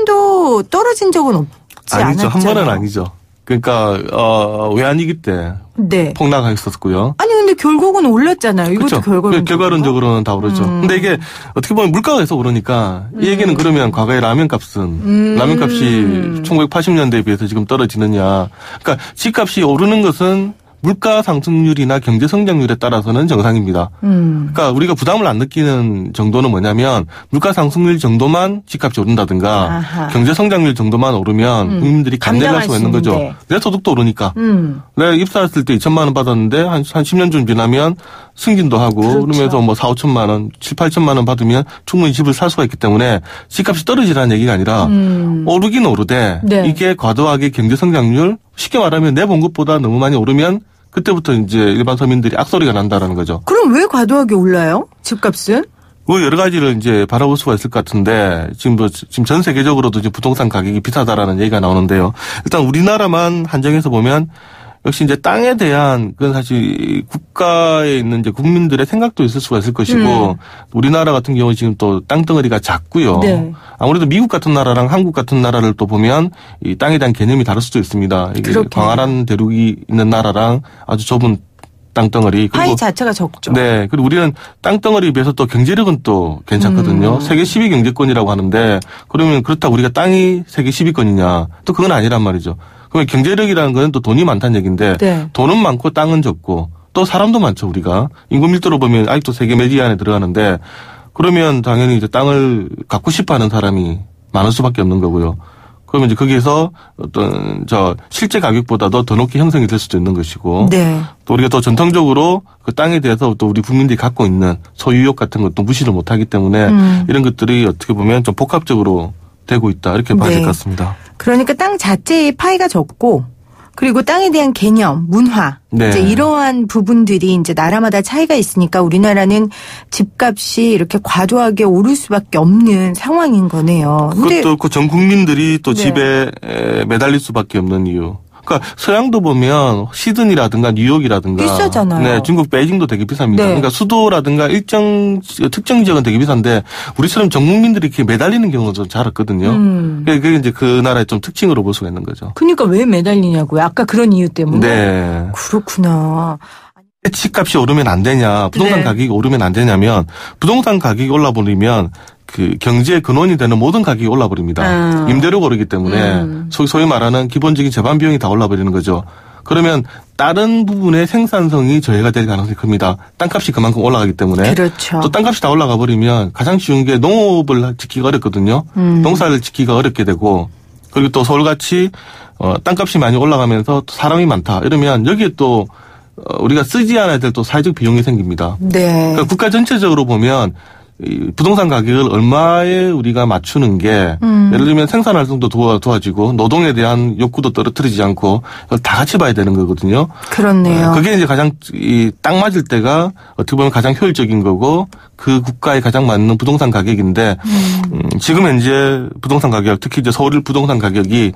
번도 떨어진 적은 없지 않았죠. 아니죠. 한 번은 아니죠. 그러니까 외환위기 때 폭락했었고요. 아니 근데 결국은 올랐잖아요. 이것도 그렇죠. 결과론적으로는 다 오르죠. 근데 이게 어떻게 보면 물가가 계속 오르니까 이 얘기는 그러면 과거에 라면값은 라면값이 1980년대에 비해서 지금 떨어지느냐. 그러니까 집값이 오르는 것은 물가 상승률이나 경제 성장률에 따라서는 정상입니다. 그러니까 우리가 부담을 안 느끼는 정도는 뭐냐면 물가 상승률 정도만 집값이 오른다든가 경제 성장률 정도만 오르면 국민들이 감내를 할 수가 있는 거죠. 내 소득도 오르니까. 내가 입사했을 때 2천만 원 받았는데 한 10년 좀 지나면 승진도 하고 그렇죠. 그러면서 뭐 4, 5천만 원, 7, 8천만 원 받으면 충분히 집을 살 수가 있기 때문에 집값이 떨어지라는 얘기가 아니라 오르긴 오르되 이게 과도하게 경제 성장률 쉽게 말하면 내본 것보다 너무 많이 오르면 그때부터 이제 일반 서민들이 악소리가 난다라는 거죠. 그럼 왜 과도하게 올라요? 집값은? 그 여러 가지를 이제 바라볼 수가 있을 것 같은데 지금 전 세계적으로도 이제 부동산 가격이 비싸다라는 얘기가 나오는데요. 일단 우리나라만 한정해서 보면 역시 이제 땅에 대한 그건 사실 국가에 있는 이제 국민들의 생각도 있을 수가 있을 것이고 우리나라 같은 경우 지금 또 땅덩어리가 작고요. 네. 아무래도 미국 같은 나라랑 한국 같은 나라를 또 보면 이 땅에 대한 개념이 다를 수도 있습니다. 이게 광활한 대륙이 있는 나라랑 아주 좁은 땅덩어리. 파이 자체가 적죠. 네. 그리고 우리는 땅덩어리에 비해서 또 경제력은 또 괜찮거든요. 세계 10위 경제권이라고 하는데 그러면 그렇다고 우리가 땅이 세계 10위권이냐. 또 그건 아니란 말이죠. 그러면 경제력이라는 건 또 돈이 많다는 얘기인데 돈은 많고 땅은 적고 또 사람도 많죠 우리가. 인구 밀도로 보면 아직도 세계 매지 안에 들어가는데 그러면 당연히 이제 땅을 갖고 싶어하는 사람이 많을 수밖에 없는 거고요. 그러면 이제 거기에서 어떤 실제 가격보다도 더 높게 형성이 될 수도 있는 것이고 또 우리가 또 전통적으로 그 땅에 대해서 또 우리 국민들이 갖고 있는 소유욕 같은 것도 무시를 못하기 때문에 이런 것들이 어떻게 보면 좀 복합적으로 되고 있다 이렇게 봐야 될 것 같습니다. 그러니까 땅 자체의 파이가 적고 그리고 땅에 대한 개념, 문화 이제 이러한 부분들이 이제 나라마다 차이가 있으니까 우리나라는 집값이 이렇게 과도하게 오를 수밖에 없는 상황인 거네요. 그것도 그 전 국민들이 또 집에 매달릴 수밖에 없는 이유. 그러니까 서양도 보면 시드니라든가 뉴욕이라든가 비싸잖아요. 네, 중국 베이징도 되게 비쌉니다. 그러니까 수도라든가 특정 지역은 되게 비싼데 우리처럼 전 국민들이 이렇게 매달리는 경우가 좀 잘 없거든요. 그게 이제 그 나라의 좀 특징으로 볼 수가 있는 거죠. 그러니까 왜 매달리냐고요? 아까 그런 이유 때문에. 네. 그렇구나. 집값이 오르면 안 되냐, 부동산 가격이 오르면 안 되냐면 부동산 가격이 올라버리면 그 경제의 근원이 되는 모든 가격이 올라버립니다. 임대료가 오르기 때문에 소위 말하는 기본적인 재반 비용이 다 올라버리는 거죠. 그러면 다른 부분의 생산성이 저해가 될 가능성이 큽니다. 땅값이 그만큼 올라가기 때문에. 그렇죠. 또 땅값이 다 올라가 버리면 가장 쉬운 게 농업을 지키기가 어렵거든요. 농사를 지키기가 어렵게 되고 그리고 또 서울같이 땅값이 많이 올라가면서 사람이 많다. 이러면 여기에 또 우리가 쓰지 않아야 될 또 사회적 비용이 생깁니다. 그러니까 국가 전체적으로 보면 이 부동산 가격을 얼마에 우리가 맞추는 게 예를 들면 생산 활동도 도와지고 노동에 대한 욕구도 떨어뜨리지 않고 다 같이 봐야 되는 거거든요. 그렇네요. 그게 이제 가장 딱 맞을 때가 어떻게 보면 가장 효율적인 거고 그 국가에 가장 맞는 부동산 가격인데 지금 현재 부동산 가격 특히 이제 서울 부동산 가격이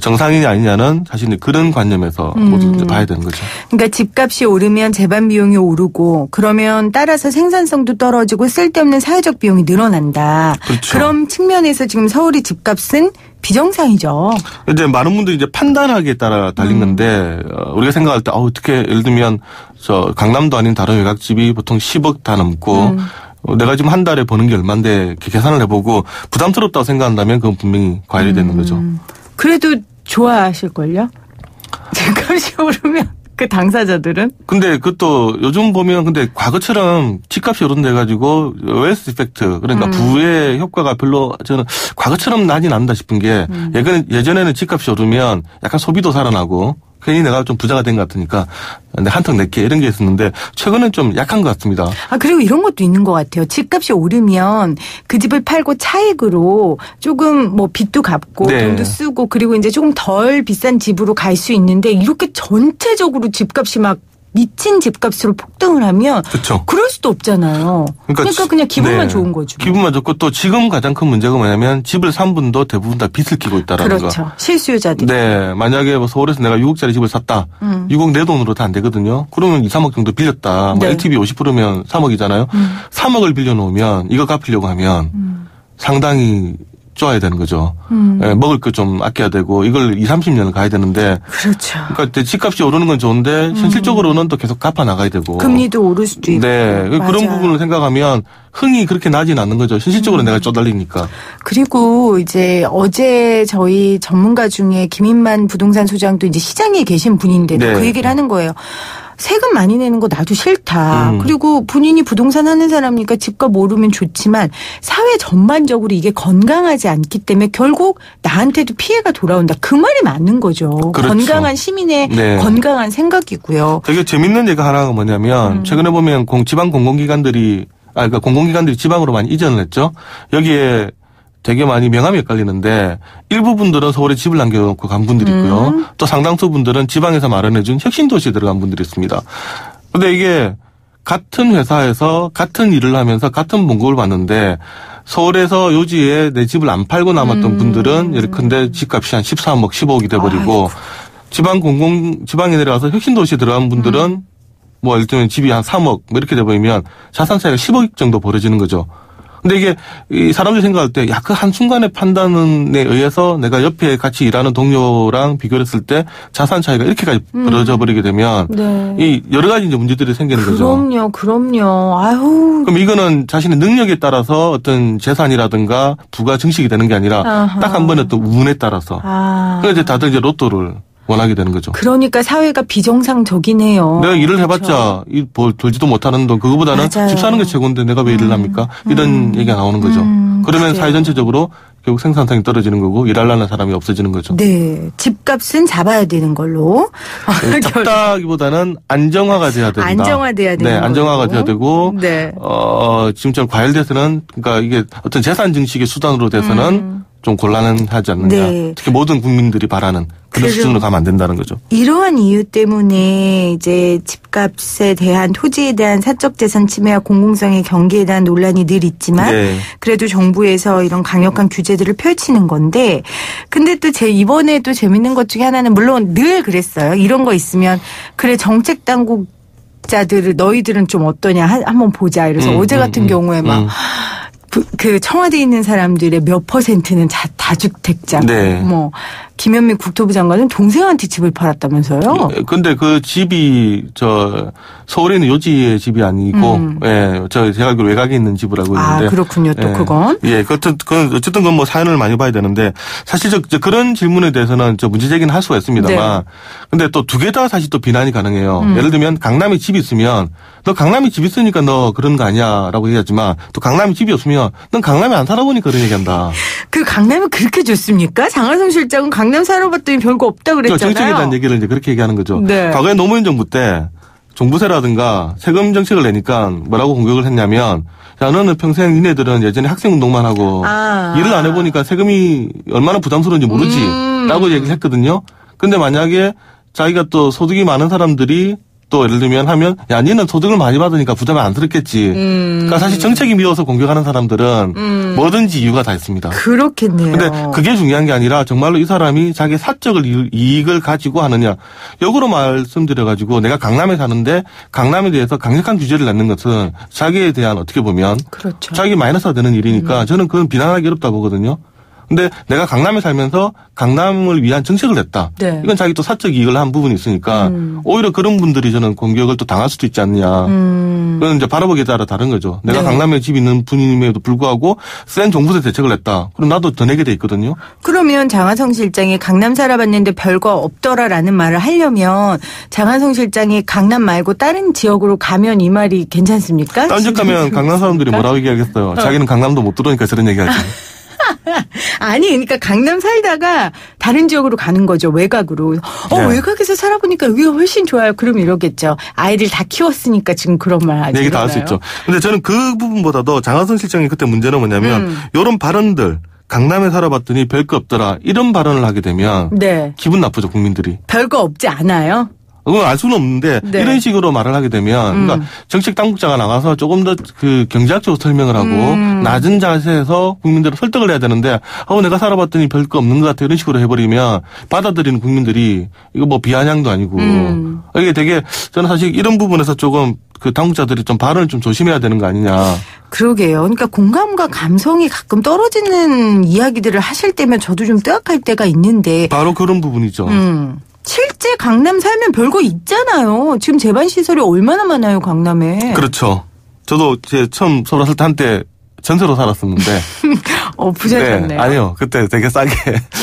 정상이냐 아니냐는 사실 그런 관념에서 모두 이제 봐야 되는 거죠. 그러니까 집값이 오르면 재반 비용이 오르고 그러면 따라서 생산성도 떨어지고 쓸데없는 사회적 비용이 늘어난다. 그렇죠. 그런 측면에서 지금 서울의 집값은 비정상이죠. 이제 많은 분들이 이제 판단하기에 따라 달린 건데 우리가 생각할 때 어떻게 예를 들면 강남도 아닌 다른 외곽집이 보통 10억 다 넘고 내가 지금 한 달에 버는 게 얼마인데 이렇게 계산을 해보고 부담스럽다고 생각한다면 그건 분명히 과열이 되는 거죠. 그래도 좋아하실걸요? 집값이 오르면. 그 당사자들은? 근데 그것도 요즘 보면 근데 과거처럼 집값이 오른돼가지고 웨스 이펙트 그러니까 부의 효과가 별로 저는 과거처럼 나진 않는다 싶은 게 예전에는 집값이 오르면 약간 소비도 살아나고 괜히 내가 좀 부자가 된 것 같으니까 한턱 낼게 이런 게 있었는데 최근은 좀 약한 것 같습니다. 그리고 이런 것도 있는 것 같아요. 집값이 오르면 그 집을 팔고 차익으로 조금 뭐 빚도 갚고 네. 돈도 쓰고 그리고 이제 조금 덜 비싼 집으로 갈 수 있는데 이렇게 전체적으로 집값이 막 미친 집값으로 폭등을 하면 그렇죠. 그럴 수도 없잖아요. 그러니까 그냥 기분만 네. 좋은 거죠. 기분만 좋고 또 지금 가장 큰 문제가 뭐냐면 집을 산 분도 대부분 다 빚을 끼고 있다라는 거. 그렇죠. 실수요자들이. 네. 만약에 뭐 서울에서 내가 6억짜리 집을 샀다. 6억 내 돈으로 다 안 되거든요. 그러면 2, 3억 정도 빌렸다. 네. LTV 50%면 3억이잖아요. 3억을 빌려놓으면 이거 갚으려고 하면 상당히 쪼아야 되는 거죠. 네, 먹을 거 좀 아껴야 되고 이걸 2, 30년을 가야 되는데 그렇죠. 그러니까 집값이 오르는 건 좋은데 현실적으로는 또 계속 갚아 나가야 되고 금리도 오를 수도 있고. 네. 맞아요. 그런 부분을 생각하면 흥이 그렇게 나진 않는 거죠. 현실적으로 내가 쪼달리니까. 그리고 이제 어제 저희 전문가 중에 김인만 부동산 소장도 이제 시장에 계신 분인데도 네. 그 얘기를 하는 거예요. 세금 많이 내는 거 나도 싫다. 그리고 본인이 부동산 하는 사람이니까 집값 오르면 좋지만 사회 전반적으로 이게 건강하지 않기 때문에 결국 나한테도 피해가 돌아온다. 그 말이 맞는 거죠. 그렇죠. 건강한 시민의 네. 건강한 생각이고요. 되게 재밌는 얘기가 하나가 뭐냐면 최근에 보면 지방 공공기관들이 그러니까 공공기관들이 지방으로 많이 이전을 했죠. 여기에 되게 많이 명함이 헷갈리는데 일부 분들은 서울에 집을 남겨놓고 간 분들이 있고요. 또 상당수 분들은 지방에서 마련해준 혁신도시에 들어간 분들이 있습니다. 근데 이게 같은 회사에서 같은 일을 하면서 같은 봉급을 받는데 서울에서 요지에 내 집을 안 팔고 남았던 분들은 예컨대 집값이 한 13억, 15억이 돼버리고 지방에 내려가서 혁신도시에 들어간 분들은 뭐 예를 들면 집이 한 3억 뭐 이렇게 돼버리면 자산 차이가 10억 정도 벌어지는 거죠. 근데 이게 이 사람들이 생각할 때 그 한순간의 판단에 의해서 내가 옆에 같이 일하는 동료랑 비교를 했을 때 자산 차이가 이렇게까지 벌어져 버리게 되면 네. 이 여러 가지 이제 문제들이 생기는 거죠. 그럼요. 아유. 그럼 이거는 자신의 능력에 따라서 어떤 재산이라든가 부가 증식이 되는 게 아니라 딱 한 번에 또 운에 따라서. 그래서 이제 다들 이제 로또를 원하게 되는 거죠. 그러니까 사회가 비정상적이네요. 내가 일을 해봤자 뭐 벌지도 못하는 돈 그거보다는 맞아요. 집 사는 게 최고인데 내가 왜 일을 합니까? 이런 얘기가 나오는 거죠. 그러면 사회 전체적으로 결국 생산성이 떨어지는 거고 일하려는 사람이 없어지는 거죠. 네. 집값은 잡아야 되는 걸로. 잡다기보다는 안정화가 돼야 된다. 안정화돼야 되는 네, 안정화가 걸로. 돼야 되고 네. 지금처럼 과열돼서는 그러니까 이게 어떤 재산 증식의 수단으로 돼서는 좀 곤란하지 않느냐. 네. 특히 모든 국민들이 바라는 그런 수준으로 가면 안 된다는 거죠. 이러한 이유 때문에 이제 집값에 대한 토지에 대한 사적 재산 침해와 공공성의 경계에 대한 논란이 늘 있지만 네. 그래도 정부에서 이런 강력한 규제들을 펼치는 건데 근데 또 이번에 또 재밌는 것 중에 하나는 물론 늘 그랬어요. 이런 거 있으면 그래 정책 당국자들을 너희들은 좀 어떠냐 한번 보자. 이래서 어제 같은 경우에 막 그 청와대에 있는 사람들의 몇 %는 다주택자. 네. 뭐 김현미 국토부 장관은 동생한테 집을 팔았다면서요? 근데 그 집이 서울에 있는 요지의 집이 아니고 제가 알기로 외곽에 있는 집을 알고 있는데. 아, 그렇군요. 또 그건. 예, 어쨌든 그건 뭐 사연을 많이 봐야 되는데 사실 그런 질문에 대해서는 문제 제기는 할 수가 있습니다만 네. 근데 또 두 개 다 사실 또 비난이 가능해요. 예를 들면 강남에 집이 있으면 너 강남에 집 있으니까 너 그런 거 아니야라고 얘기하지만 또 강남에 집이 없으면 넌 강남에 안 살아보니까 그런 얘기한다. 그 강남이 그렇게 좋습니까? 장하성 실장은 강남 살아봤더니 별거 없다 그랬잖아요. 정책에 대한 얘기를 이제 그렇게 얘기하는 거죠. 네. 과거에 노무현 정부 때 종부세라든가 세금 정책을 내니까 뭐라고 공격을 했냐면 야 너는 평생 니네들은 예전에 학생운동만 하고 일을 안 해보니까 세금이 얼마나 부담스러운지 모르지 라고 얘기를 했거든요. 근데 만약에 자기가 또 소득이 많은 사람들이 또 예를 들면 하면 야 니는 소득을 많이 받으니까 부담이 안 들었겠지. 그러니까 사실 정책이 미워서 공격하는 사람들은 뭐든지 이유가 다 있습니다. 그렇겠네요. 근데 그게 중요한 게 아니라 정말로 이 사람이 자기 사적 이익을 가지고 하느냐. 역으로 말씀드려가지고 내가 강남에 사는데 강남에 대해서 강력한 규제를 내는 것은 자기에 대한 어떻게 보면 그렇죠. 자기 마이너스가 되는 일이니까 저는 그건 비난하기 어렵다 보거든요. 근데 내가 강남에 살면서 강남을 위한 정책을 냈다. 네. 이건 자기 또 사적 이익을 한 부분이 있으니까 오히려 그런 분들이 저는 공격을 또 당할 수도 있지 않느냐. 그건 이제 바라보기에 따라 다른 거죠. 내가 네. 강남에 집 있는 분임에도 불구하고 센 종부세 대책을 냈다. 그럼 나도 더 내게 돼 있거든요. 그러면 장하성 실장이 강남 살아봤는데 별거 없더라라는 말을 하려면 장하성 실장이 강남 말고 다른 지역으로 가면 이 말이 괜찮습니까? 딴 집 가면 강남 사람들이 뭐라고 얘기하겠어요. 자기는 강남도 못 들어오니까 저런 얘기하지. 아니 그러니까 강남 살다가 다른 지역으로 가는 거죠. 외곽으로. 네. 외곽에서 살아보니까 여기가 훨씬 좋아요. 그럼 이러겠죠. 아이들 다 키웠으니까 지금 그런 말 하지. 얘기 다 할 수 있죠. 근데 저는 그 부분보다도 장하성 실장이 그때 문제는 뭐냐면 이런 발언들 강남에 살아봤더니 별거 없더라 이런 발언을 하게 되면 네. 기분 나쁘죠 국민들이. 별거 없지 않아요? 그건 알 수는 없는데 네. 이런 식으로 말을 하게 되면 그러니까 정책 당국자가 나가서 조금 더 그 경제학적으로 설명을 하고 낮은 자세에서 국민들을 설득을 해야 되는데 내가 살아봤더니 별거 없는 것 같아 이런 식으로 해버리면 받아들이는 국민들이 이거 뭐 비아냥도 아니고 이게 되게 저는 사실 이런 부분에서 조금 그 당국자들이 좀 발언을 좀 조심해야 되는 거 아니냐. 그러게요. 그러니까 공감과 감성이 가끔 떨어지는 이야기들을 하실 때면 저도 좀 뜨악할 때가 있는데. 바로 그런 부분이죠. 실제 강남 살면 별거 있잖아요. 지금 제반시설이 얼마나 많아요, 강남에. 그렇죠. 저도 제 처음 서울 왔을 때 한때 전세로 살았었는데. 부자셨네요. 네, 아니요. 그때 되게 싸게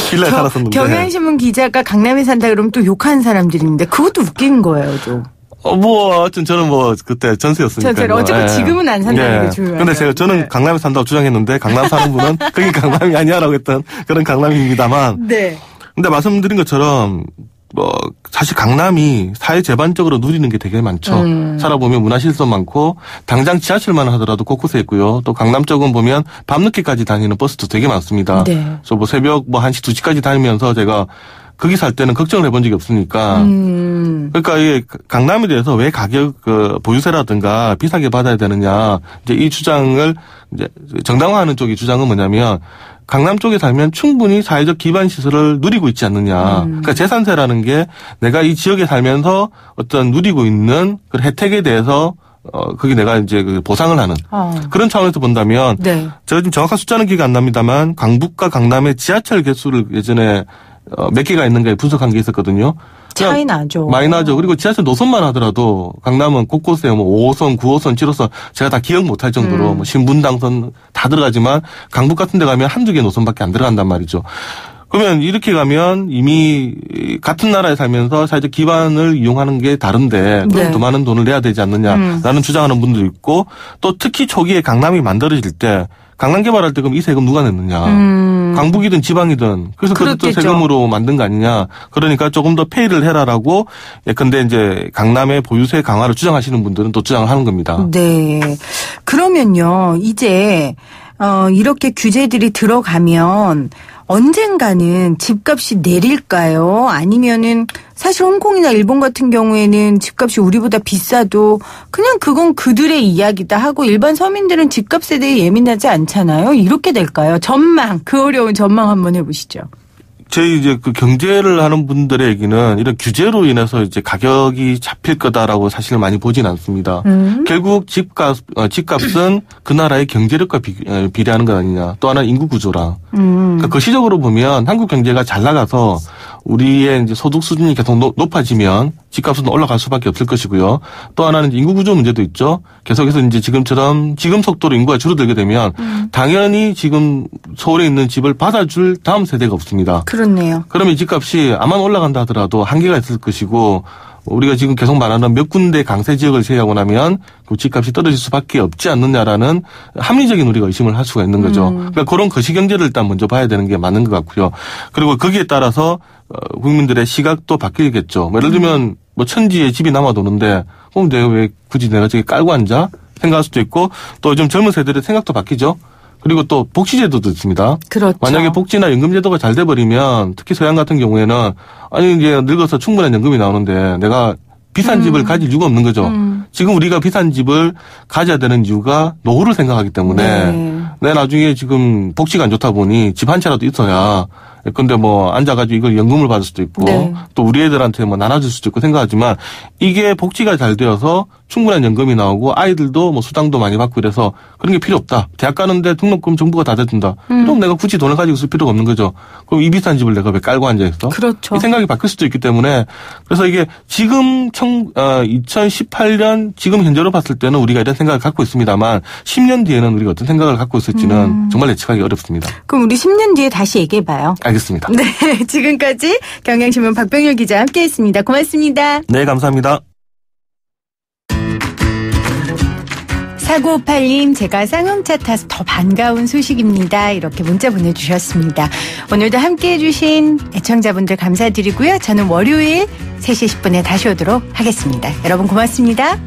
빌라에 살았었는데. 경향신문 기자가 강남에 산다 그러면 또 욕하는 사람들이 있는데 그것도 웃기는 거예요, 좀. 하여튼 저는 그때 전세였으니까. 전세를. 어쨌든 지금은 안 산다는 게 중요해요. 근데 저는 강남에 산다고 주장했는데 강남 사는 분은 그게 강남이 아니야라고 했던 그런 강남입니다만. 네. 근데 말씀드린 것처럼 사실 강남이 사회 전반적으로 누리는 게 되게 많죠. 살아보면 문화시설 많고 당장 지하철만 하더라도 곳곳에 있고요. 또 강남 쪽은 보면 밤늦게까지 다니는 버스도 되게 많습니다. 네. 그래서 새벽 1시, 2시까지 다니면서 제가 거기 살 때는 걱정을 해본 적이 없으니까. 그러니까 이 강남에 대해서 왜 가격 보유세라든가 비싸게 받아야 되느냐. 이제 이 주장을 이제 정당화하는 쪽의 주장은 뭐냐면 강남 쪽에 살면 충분히 사회적 기반 시설을 누리고 있지 않느냐. 그러니까 재산세라는 게 내가 이 지역에 살면서 어떤 누리고 있는 그 혜택에 대해서 거기 내가 이제 보상을 하는 그런 차원에서 본다면 네. 제가 지금 정확한 숫자는 기억이 안 납니다만 강북과 강남의 지하철 개수를 예전에 몇 개가 있는가 분석한 게 있었거든요. 차이 나죠. 많이 나죠. 그리고 지하철 노선만 하더라도 강남은 곳곳에 5호선, 9호선, 7호선 제가 다 기억 못할 정도로 신분당선 다 들어가지만 강북 같은 데 가면 한두 개 노선밖에 안 들어간단 말이죠. 그러면 이렇게 가면 이미 같은 나라에 살면서 사회적 기반을 이용하는 게 다른데 그럼 네. 더 많은 돈을 내야 되지 않느냐라는 주장하는 분들도 있고 또 특히 초기에 강남이 만들어질 때 강남 개발할 때 그럼 이 세금 누가 냈느냐. 강북이든 지방이든 그래서 그것도 세금으로 만든 거 아니냐. 그러니까 조금 더 페이를 해라라고 예컨대 이제 강남의 보유세 강화를 주장하시는 분들은 또 주장을 하는 겁니다. 네. 그러면요. 이제 이렇게 규제들이 들어가면 언젠가는 집값이 내릴까요? 아니면은 사실 홍콩이나 일본 같은 경우에는 집값이 우리보다 비싸도 그냥 그건 그들의 이야기다 하고 일반 서민들은 집값에 대해 예민하지 않잖아요. 이렇게 될까요? 전망, 그 어려운 전망 한번 해보시죠. 저희 이제 그 경제를 하는 분들의 얘기는 이런 규제로 인해서 이제 가격이 잡힐 거다라고 사실 많이 보진 않습니다. 결국 집값은 그 나라의 경제력과 비례하는 것 아니냐. 또 하나 인구 구조라. 그러니까 거시적으로 보면 한국 경제가 잘 나가서 우리의 이제 소득 수준이 계속 높아지면 집값은 올라갈 수밖에 없을 것이고요. 또 하나는 인구 구조 문제도 있죠. 계속해서 이제 지금 속도로 인구가 줄어들게 되면 당연히 지금 서울에 있는 집을 받아줄 다음 세대가 없습니다. 그렇네요. 그러면 집값이 아마 올라간다 하더라도 한계가 있을 것이고 우리가 지금 계속 말하는 몇 군데 강세 지역을 제외하고 나면 그 집값이 떨어질 수밖에 없지 않느냐라는 합리적인 우리가 의심을 할 수가 있는 거죠. 그러니까 그런 거시경제를 일단 먼저 봐야 되는 게 맞는 것 같고요. 그리고 거기에 따라서 국민들의 시각도 바뀌겠죠. 예를 들면 천지에 집이 남아도는데 그럼 내가 왜 굳이 내가 저기 깔고 앉아? 생각할 수도 있고 또 요즘 젊은 세대의 생각도 바뀌죠. 그리고 또 복지제도도 있습니다. 그렇죠. 만약에 복지나 연금제도가 잘 돼버리면 특히 서양 같은 경우에는 아니 이제 늙어서 충분한 연금이 나오는데 내가 비싼 집을 가질 이유가 없는 거죠. 지금 우리가 비싼 집을 가져야 되는 이유가 노후를 생각하기 때문에 내 나중에 지금 복지가 안 좋다 보니 집 한 채라도 있어야 근데 뭐 앉아가지고 이걸 연금을 받을 수도 있고 네. 또 우리 애들한테 뭐 나눠줄 수도 있고 생각하지만 이게 복지가 잘 되어서 충분한 연금이 나오고 아이들도 뭐 수당도 많이 받고 이래서 그런 게 필요 없다. 대학 가는데 등록금 정부가 다 대준다. 그럼 내가 굳이 돈을 가지고 쓸 필요가 없는 거죠. 그럼 이 비싼 집을 내가 왜 깔고 앉아있어? 그렇죠. 이 생각이 바뀔 수도 있기 때문에 그래서 이게 지금 2018년 지금 현재로 봤을 때는 우리가 이런 생각을 갖고 있습니다만 10년 뒤에는 우리가 어떤 생각을 갖고 있을지는 정말 예측하기 어렵습니다. 그럼 우리 10년 뒤에 다시 얘기해봐요. 알겠습니다. 네, 지금까지 경향신문 박병률 기자 함께했습니다. 고맙습니다. 네, 감사합니다. 4958님, 제가 쌍용차 타서 더 반가운 소식입니다. 이렇게 문자 보내주셨습니다. 오늘도 함께해 주신 애청자분들 감사드리고요. 저는 월요일 3시 10분에 다시 오도록 하겠습니다. 여러분 고맙습니다.